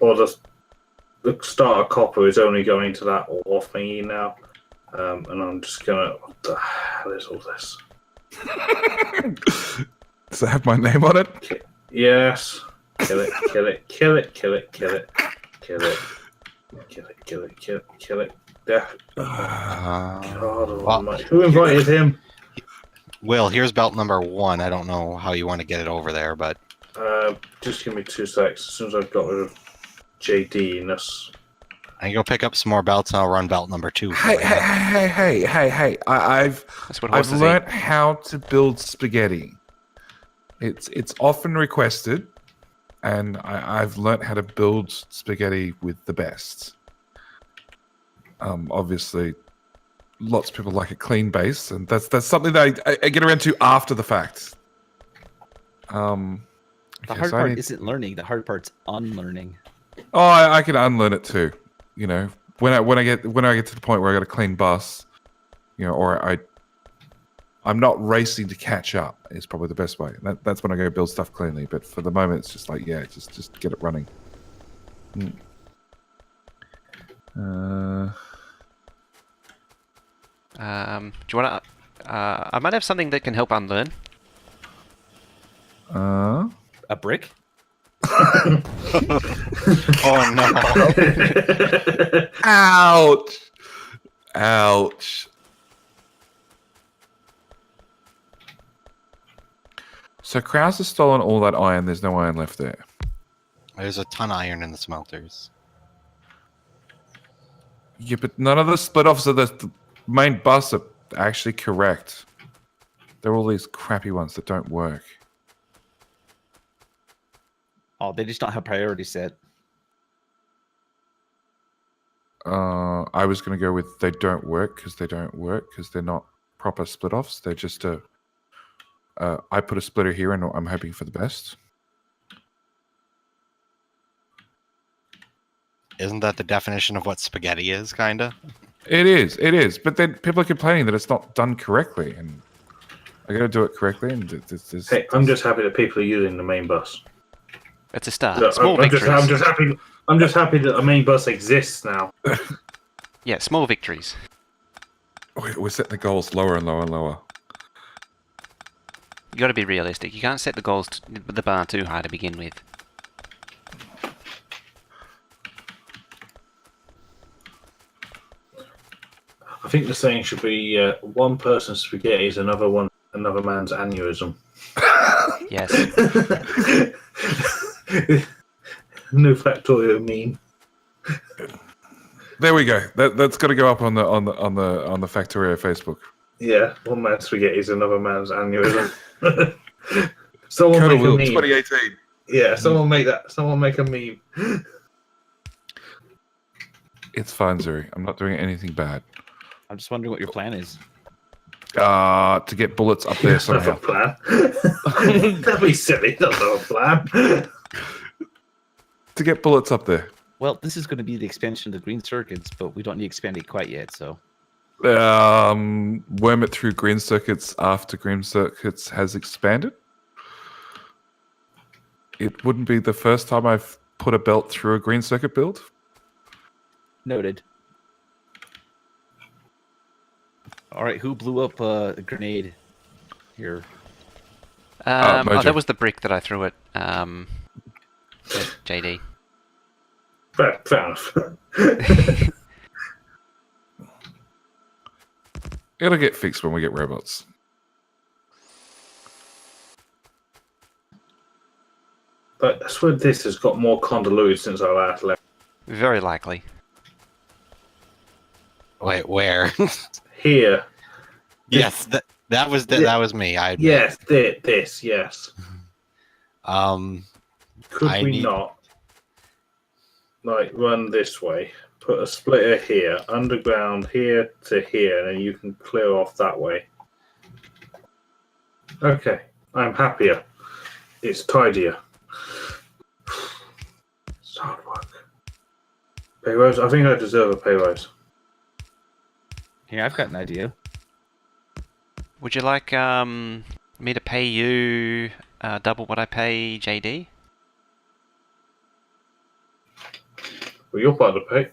Or the starter copper is only going to that ore thingy now. And I'm just gonna. What the hell is all this? Does it have my name on it? Yes. Kill it, kill it, kill it, kill it, kill it, kill it. Kill it, kill it, kill it, kill it. God almighty. Who invited him? Will, here's belt number 1. I don't know how you want to get it over there, but... Just give me 2 seconds. As soon as I've got rid of JD-ness. I can go pick up some more belts and I'll run belt number 2. Hey! I've learnt how to build spaghetti. It's often requested, and I've learnt how to build spaghetti with the best. Obviously, lots of people like a clean base, and that's something that I get around to after the fact. The hard part isn't learning. The hard part's unlearning. Oh, I can unlearn it too. You know, when I get to the point where I got a clean bus, you know, or I'm not racing to catch up is probably the best way. That's when I go build stuff cleanly. But for the moment, it's just like, yeah, just get it running. Do you want to? I might have something that can help unlearn. A brick? Oh no! Ouch! Ouch! So Kraus has stolen all that iron. There's no iron left there. There's a ton of iron in the smelters. Yeah, but none of the split-offs of the main bus are actually correct. They're all these crappy ones that don't work. Oh, they just don't have priority set. I was going to go with they don't work because they're not proper split-offs. They're just I put a splitter here and I'm hoping for the best. Isn't that the definition of what spaghetti is, kinda? It is. But then people are complaining that it's not done correctly, and I got to do it correctly. And hey, I'm just happy that people are using the main bus. It's a start. Look, Small victories. I'm just happy that the main bus exists now. Yeah, small victories. We're setting the goals lower and lower and lower. You got to be realistic. You can't set the bar too high to begin with. I think the saying should be one person's spaghetti is another man's aneurysm. Yes. No Factorio meme. There we go. That's got to go up on the Factorio Facebook. Yeah, one man's spaghetti is another man's aneurysm. Someone Colonel make a Will, meme. 2018. Yeah, someone make that. Someone make a meme. It's fine, Zuri. I'm not doing anything bad. I'm just wondering what your plan is. To get bullets up there somehow. That's a plan. That'd be silly. That's not a plan. To get bullets up there. Well, this is going to be the expansion of the green circuits, but we don't need to expand it quite yet, so... Worm it through green circuits after green circuits has expanded. It wouldn't be the first time I've put a belt through a green circuit build. Noted. All right, who blew up a grenade here? That was the brick that I threw at JD. Fair enough. It'll get fixed when we get robots. But I swear this has got more convoluted since I last left. Very likely. Wait, where? Here. Yes, that was me. Yes, this, yes. Could I we need... not run this way? Put a splitter here, underground here to here, and then you can clear off that way. Okay, I'm happier. It's tidier. It's hard work. Pay rise? I think I deserve a pay rise. Here, I've got an idea. Would you like me to pay you double what I pay JD? Well, you're part of the pay.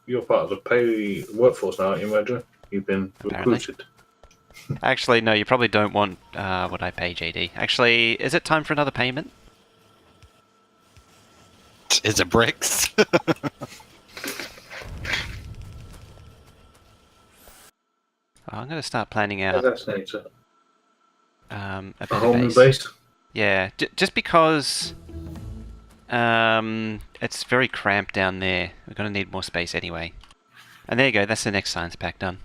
You're part of the pay workforce now, aren't you, Mojo? You've been Apparently. recruited. Actually, no, you probably don't want what I pay JD. Actually, is it time for another payment? Is it bricks? I'm going to start planning Yeah, out that's nature. a A better whole new base. base. Yeah, just because it's very cramped down there. We're going to need more space anyway. And there you go, that's the next science pack done.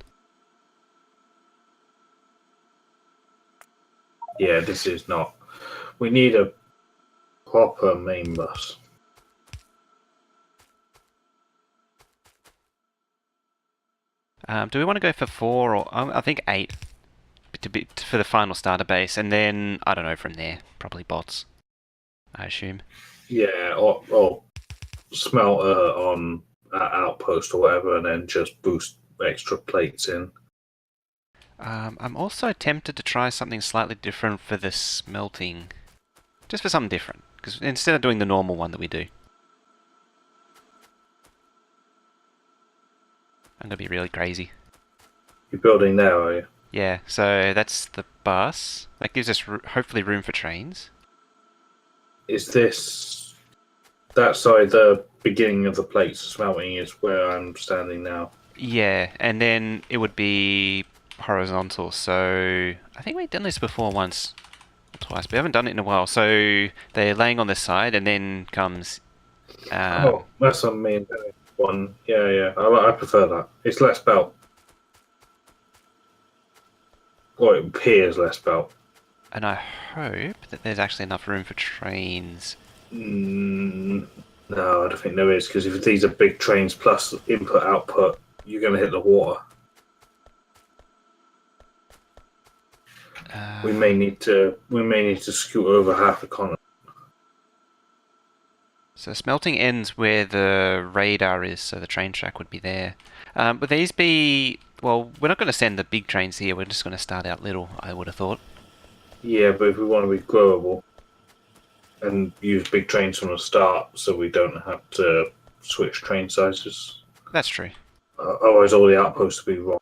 Yeah, this is not. We need a proper main bus. Do we want to go for 4 or I think 8 for the final starter base, and then I don't know from there, probably bots, I assume. Yeah, or smelter on outpost or whatever, and then just boost extra plates in. I'm also tempted to try something slightly different for the smelting, just for something different, because instead of doing the normal one that we do. I'm gonna be really crazy. You're building there, are you? Yeah, so that's the bus. That gives us hopefully room for trains. Is this that side the beginning of the plates smelting is where I'm standing now? Yeah, and then it would be horizontal. So I think we've done this before once or twice, but we haven't done it in a while. So they're laying on this side, and then comes. Oh, that's on me and Danny. One. Yeah. I prefer that. It's less belt. Or it appears less belt. And I hope that there's actually enough room for trains. No, I don't think there is, because if these are big trains plus input output, you're going to hit the water. We may need to scoot over half a continent. So smelting ends where the radar is, so the train track would be there. Would these be... Well, we're not going to send the big trains here, we're just going to start out little, I would have thought. Yeah, but if we want to be growable and use big trains from the start so we don't have to switch train sizes. That's true. Otherwise all the outposts will be wrong.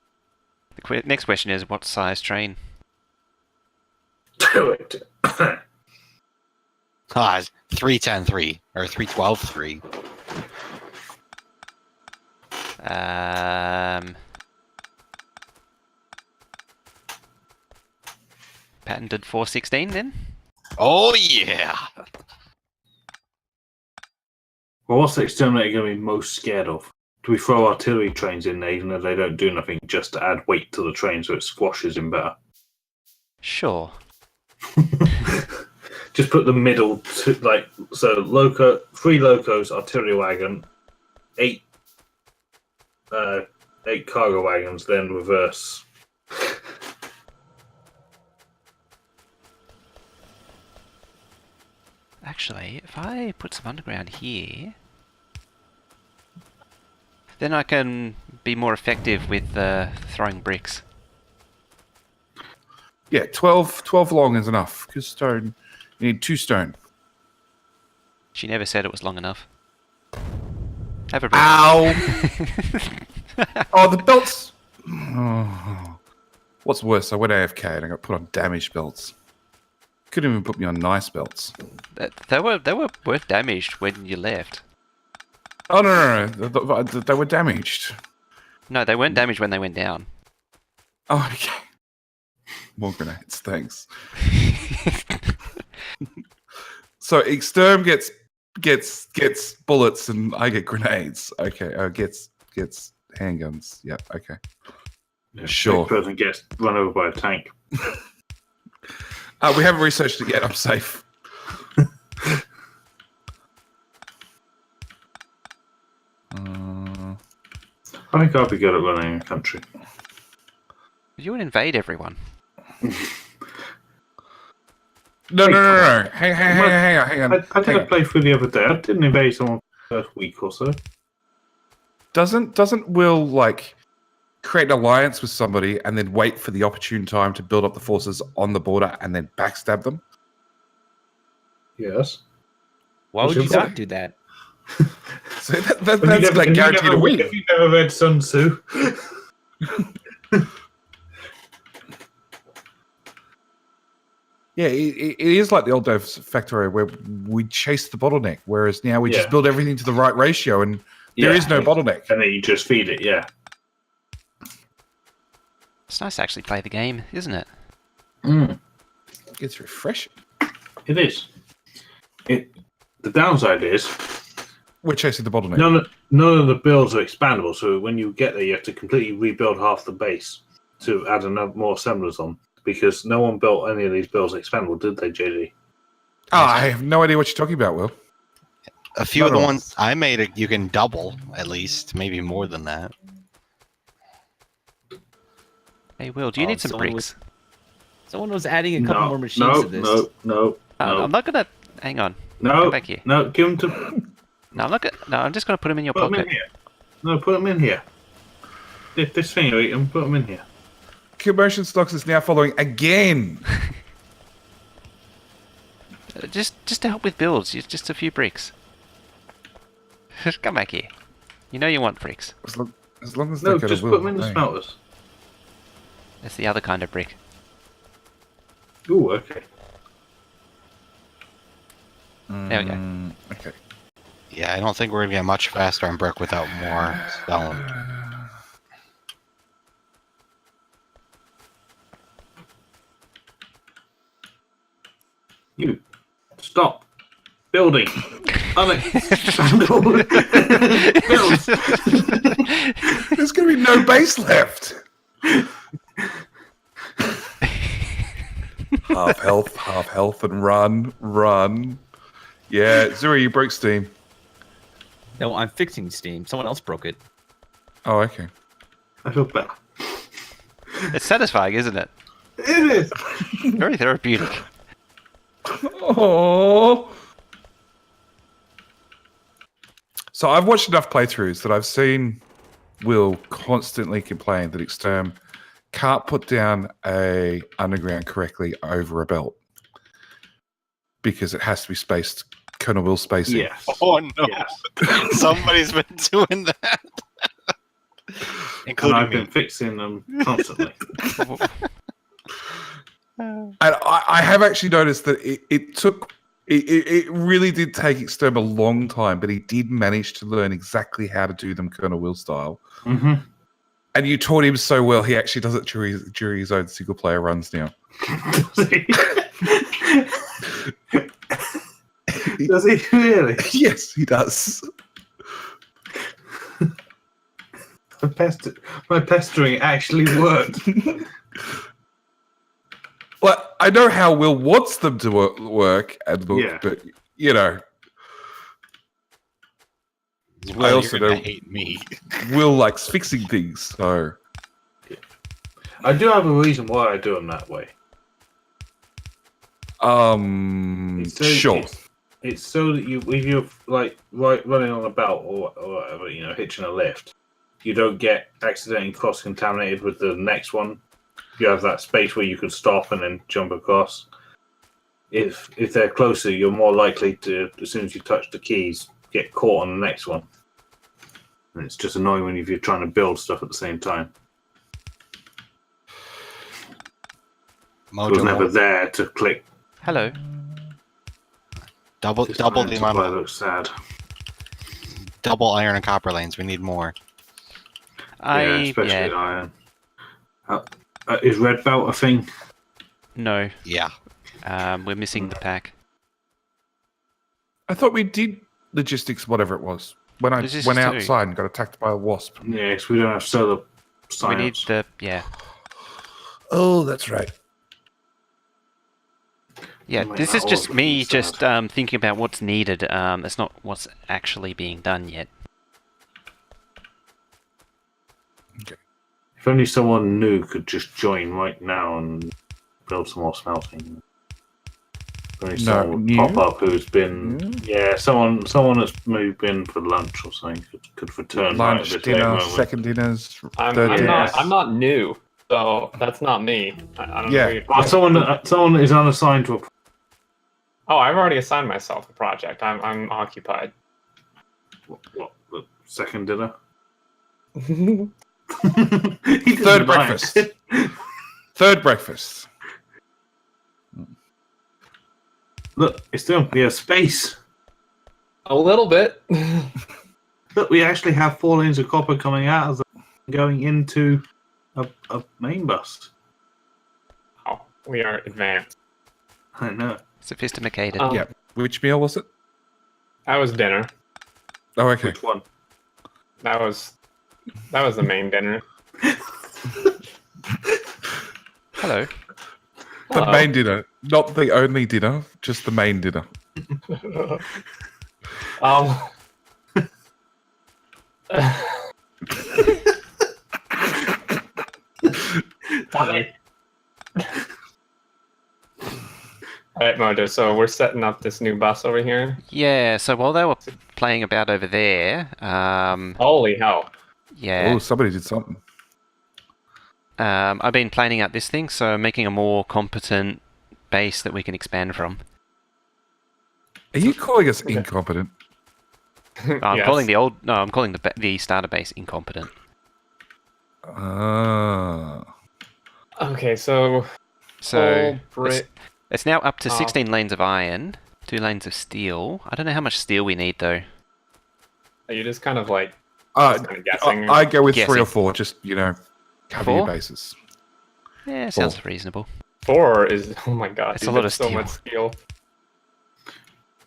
The next question is, what size train? Do it. 310-3 or 312-3. Patented 416 then? Oh yeah. Well, what's the exterminator going to be most scared of? Do we throw artillery trains in there even though they don't do nothing, just to add weight to the train so it squashes him better? Sure. Just put the middle to, like, so 3 locos, artillery wagon, 8 cargo wagons, then reverse. Actually, if I put some underground here, then I can be more effective with throwing bricks. Yeah, 12 long is enough. Because stone, you need 2 stone. She never said it was long enough. Have a brick. Ow! Oh, the belts. Oh. What's worse? I went AFK and I got put on damaged belts. Couldn't even put me on nice belts. They were damaged when you left. Oh no! They were damaged. No, they weren't damaged when they went down. Oh, okay. More grenades, thanks. So Exterm gets bullets and I get grenades. Okay, gets handguns. Yeah, okay. Yeah, Sure. Big person gets run over by a tank. We haven't researched it yet. I'm safe. I think I'd be good at running a country. You would invade everyone. No. Hang on. I did a playthrough the other day. I didn't invade someone for the first week or so. Doesn't Will like create an alliance with somebody and then wait for the opportune time to build up the forces on the border and then backstab them? Yes. Why would you not do that? So that's like guaranteed a win. Have you never read Sun Tzu? Yeah, it is like the old days Factorio where we chase the bottleneck, whereas now we just build everything to the right ratio and there is no bottleneck. And then you just feed it, yeah. It's nice to actually play the game, isn't it? It's refreshing. It is. The downside is we're chasing the bottleneck. None of the builds are expandable, so when you get there, you have to completely rebuild half the base to add more assemblers on, because no one built any of these builds expandable, did they, JD? Oh, I have no idea what you're talking about, Will. A few of the ones I made, you can double, at least, maybe more than that. Hey, Will, do you need some bricks? Someone was adding a couple more machines to this. No. I'm not gonna. Hang on. No. Come back here. No, give them to. No, I'm not gonna. No, I'm just gonna put them in your Put pocket. them in here. No, put them in here. If this thing you eat them, put them in here. Commotion Stocks is now following again. Just to help with builds, just a few bricks. Come back here. You know you want bricks. As long as No, they just put them in the smelters. That's the other kind of brick. Ooh, okay. There we go. Okay. Yeah, I don't think we're gonna get much faster on brick without more stone. You stop building. Unexpandable builds. There's going to be no base left. half health, and run. Yeah, Zuri, you broke Steam. No, I'm fixing Steam. Someone else broke it. Oh, okay. I feel better. It's satisfying, isn't it? It is. Very therapeutic. Oh. So I've watched enough playthroughs that I've seen Will constantly complain that Exterm can't put down a underground correctly over a belt because it has to be spaced. Colonel Will spacing. Yes. Oh no! Yes. Somebody's been doing that, And including I've me. been fixing them constantly. And I have actually noticed that it really did take Exterm a long time, but he did manage to learn exactly how to do them Colonel Will style. Mm-hmm. And you taught him so well, he actually does it during his own single player runs now. Does he really? Yes, he does. My pestering actually worked. Well, I know how Will wants them to work and look, but you know, Well, I also you're gonna know hate me. Will likes fixing things, so I do have a reason why I do them that way. sure. It's so that if you're like running on a belt or whatever, hitching a lift, you don't get accidentally cross-contaminated with the next one. You have that space where you could stop and then jump across. If they're closer, you're more likely to, as soon as you touch the keys, get caught on the next one. And it's just annoying when you're trying to build stuff at the same time. I was never there to click. Hello. Double the amount of looks sad. double iron and copper lanes. We need more. Especially iron. Is red belt a thing? No. Yeah. We're missing the pack. I thought we did logistics, whatever it was. When I went outside and got attacked by a wasp. Yes, we don't have solar science. We need the Oh, that's right. Yeah, this is just me thinking about what's needed. It's not what's actually being done yet. Okay. If only someone new could just join right now and build some more smelting. If only someone would pop up who's been... Yeah, someone that's moved in for lunch or something could return. Lunch, right dinner, second dinners, third dinners. I'm not new, so that's not me. I don't know. Someone that is unassigned to a... Oh, I've already assigned myself a project. I'm occupied. What? The second dinner? Third breakfast. Third breakfast. Look, it's still we have space. A little bit. Look, we actually have 4 lanes of copper coming out of the going into a main bus. Oh, we are advanced. I know. Sophisticated. Yeah. Which meal was it? That was dinner. Oh, okay. Which one? That was the main dinner. Hello. The Hello. main dinner, not the only dinner, just the main dinner. Alright, Mojo, so we're setting up this new bus over here. Yeah, so while they were playing about over there, Holy hell. yeah, Oh, somebody did something. I've been planning out this thing, so making a more competent base that we can expand from. Are you calling us incompetent? I'm Yes. calling I'm calling the starter base incompetent. Ah. Okay, so So brick. it's now up to Oh. 16 lanes of iron, 2 lanes of steel. I don't know how much steel we need though. Are you just kind of like Uh, kind of guessing? I go with 3 Guessing. or 4, just, cover 4? your bases. Yeah, sounds reasonable. 4 is oh my god, It's a dude, lot that's of so steel. much steel.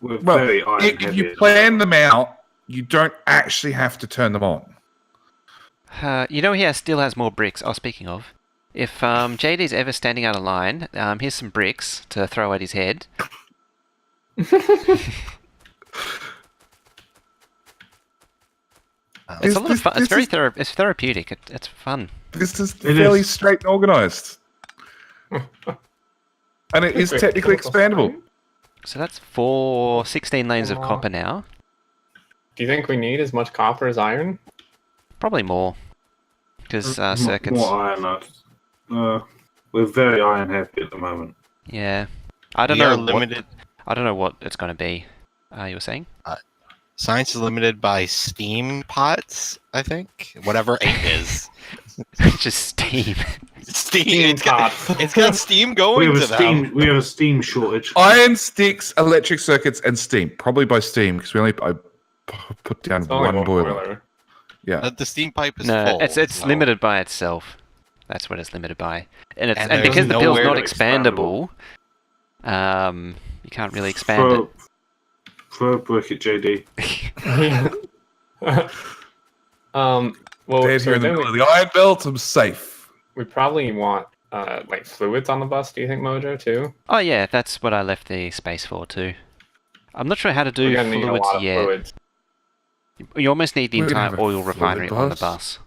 We're Well, very iron if heavy. you plan them out, you don't actually have to turn them on. You know he still has more bricks. Oh, speaking of, if JD's ever standing out of line, here's some bricks to throw at his head. It's a lot of fun. It's very it's therapeutic. It's fun. This is It fairly is. straight and organised. And it is Wait, technically chemical expandable. sign? So that's 16 lanes of copper now. Do you think we need as much copper as iron? Probably more. Because circuits. More iron. We're very iron heavy at the moment. Yeah. I don't We are know. limited. I don't know what it's going to be. You were saying? Science is limited by steam pots, I think. Whatever 8 is. It's just steam. Steam. pots. It's got steam We going have to them. we have a steam shortage. Iron sticks, electric circuits, and steam. Probably by steam, because I put down It's only one boiler. Yeah. The steam pipe is No, full. it's so- limited by itself. That's what it's limited by. And And and there's because the bill's nowhere not to expandable, you can't really expand it. Throw a brick at JD. Well, Dead so here in the then middle of the iron belt, I'm safe. we probably want like fluids on the bus. Do you think, Mojo, too? Oh yeah, that's what I left the space for too. I'm not sure how to do We're gonna need a fluids lot of yet. fluids. You almost need the We're gonna entire have a oil fluid refinery on the bus? bus.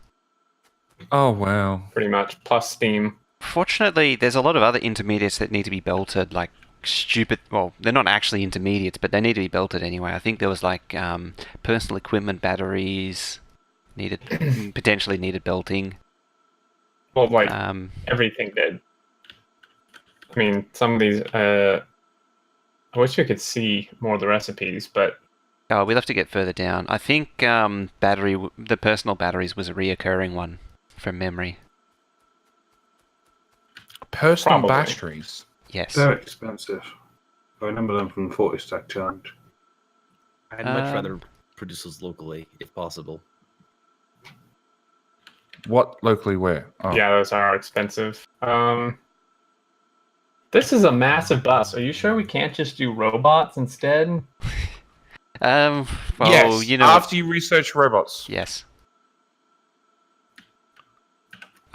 Oh, wow. Pretty much, plus steam. Fortunately, there's a lot of other intermediates that need to be belted, like stupid. Well, they're not actually intermediates, but they need to be belted anyway. I think there was like personal equipment batteries potentially needed belting. Well, like Everything everything did. I mean, some of these. I wish we could see more of the recipes, but Oh, we'll have to get further down. I think the personal batteries was a reoccurring one from memory. Personal Probably. batteries. Yes. They're expensive. I remember them from the 40 stack challenge. I'd much Um, rather produce those locally, if possible. What locally where? Oh. yeah, those are expensive. This is a massive bus. Are you sure we can't just do robots instead? Well, yes, you know. after you research robots. Yes.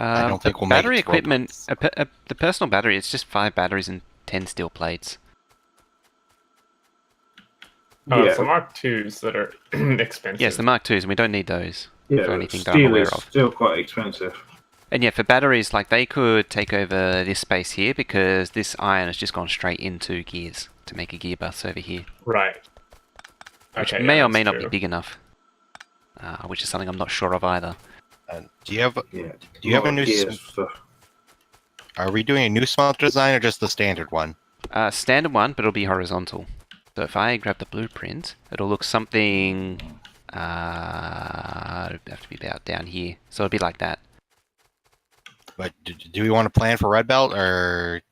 I don't think the we'll make battery it to equipment. robots. The personal battery. It's just 5 batteries and 10 steel plates. Oh, Yeah. it's the Mark IIs that are expensive. Yes, the Mark IIs, and we don't need those Yeah, for but anything that I'm steel aware is of. still quite expensive. And yeah, for batteries, like they could take over this space here because this iron has just gone straight into gears to make a gear bus over here, Right. which Okay, may yeah, or may that's not be true. big enough. Which is something I'm not sure of either. Do you have? Yeah. Do you have a lot new? of gears stuff. Are we doing a new smelter design or just the standard one? Standard one, but it'll be horizontal. So if I grab the blueprint, it'll look something It'd have to be about down here. So it'd be like that. But do we want to plan for red belt and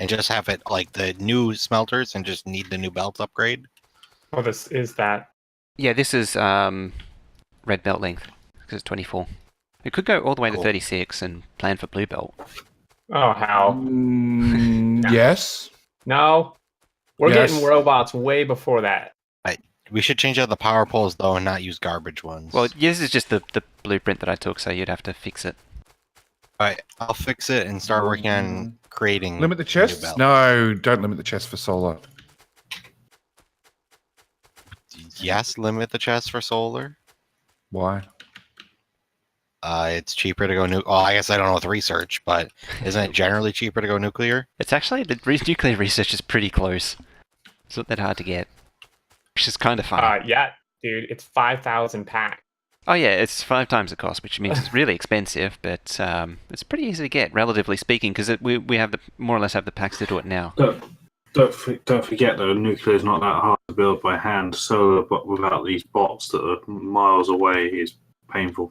just have it like the new smelters and just need the new belts upgrade? Oh, this is that. Yeah, this is red belt length because it's 24. We could go all the way to 36 and plan for blue belt. Oh, how? Yes. No. We're Yes. getting robots way before that. We should change out the power poles though and not use garbage ones. Well, yeah, this is just the blueprint that I took, so you'd have to fix it. Alright, I'll fix it and start working on creating. Limit the new chests? belts. No, don't limit the chest for solar. Yes, limit the chest for solar. Why? It's cheaper to go Oh, I guess I don't know with research, but isn't it generally cheaper to go nuclear? It's actually, the nuclear research is pretty close. It's not that hard to get. Which is kind of fun. Yeah, dude, it's 5,000 pack. Oh yeah, it's 5 times the cost, which means it's really expensive, but it's pretty easy to get, relatively speaking, because we have more or less have the packs to do it now. Don't forget though, nuclear is not that hard to build by hand. Solar, but without these bots that are miles away, is painful.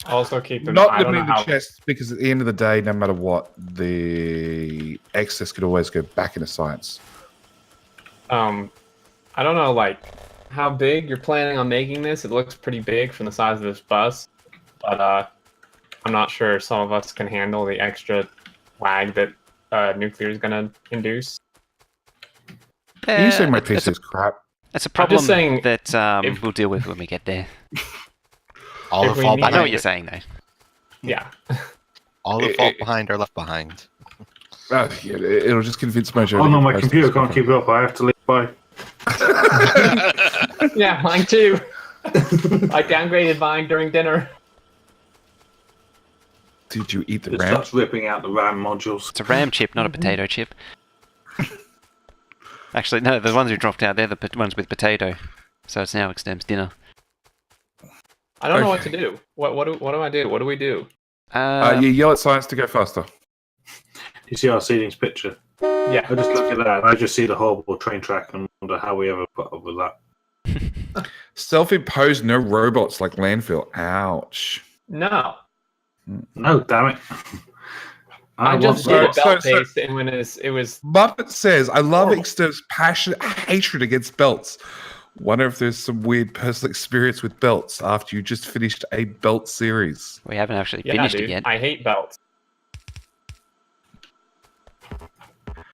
Also keep them. Not limiting the chests because at the end of the day, no matter what, the excess could always go back into science. I don't know, like, how big you're planning on making this. It looks pretty big from the size of this bus, but I'm not sure some of us can handle the extra lag that nuclear is going to induce. You say my piece is crap. That's a problem saying, that we'll deal with when we get there. All If the we fall need- I know behind. what you're saying, though. Yeah. All the fall behind are left behind. Yeah, it'll just convince MojoD. Oh no, my to computer post can't this keep up. I have to leave by. Yeah, mine too. I downgraded mine during dinner. Did you eat the It RAM? starts ripping out the RAM modules. It's a RAM chip, not a potato chip. Actually, no, the ones we dropped out, they're the ones with potato. So it's now Extem's dinner. I don't know what to do. What do I do? What do we do? You yell at science to go faster. You see our seedings picture? Yeah. I just look at that and I just see the horrible train track and wonder how we ever put up with that. Self-imposed no robots like landfill. Ouch. No. No, damn it. I just so- did a belt so- paste, and when it was Muppet says, I love Horrible. Extem's passionate hatred against belts. Wonder if there's some weird personal experience with belts after you just finished a belt series. We haven't actually yeah, finished dude, it yet. I hate belts.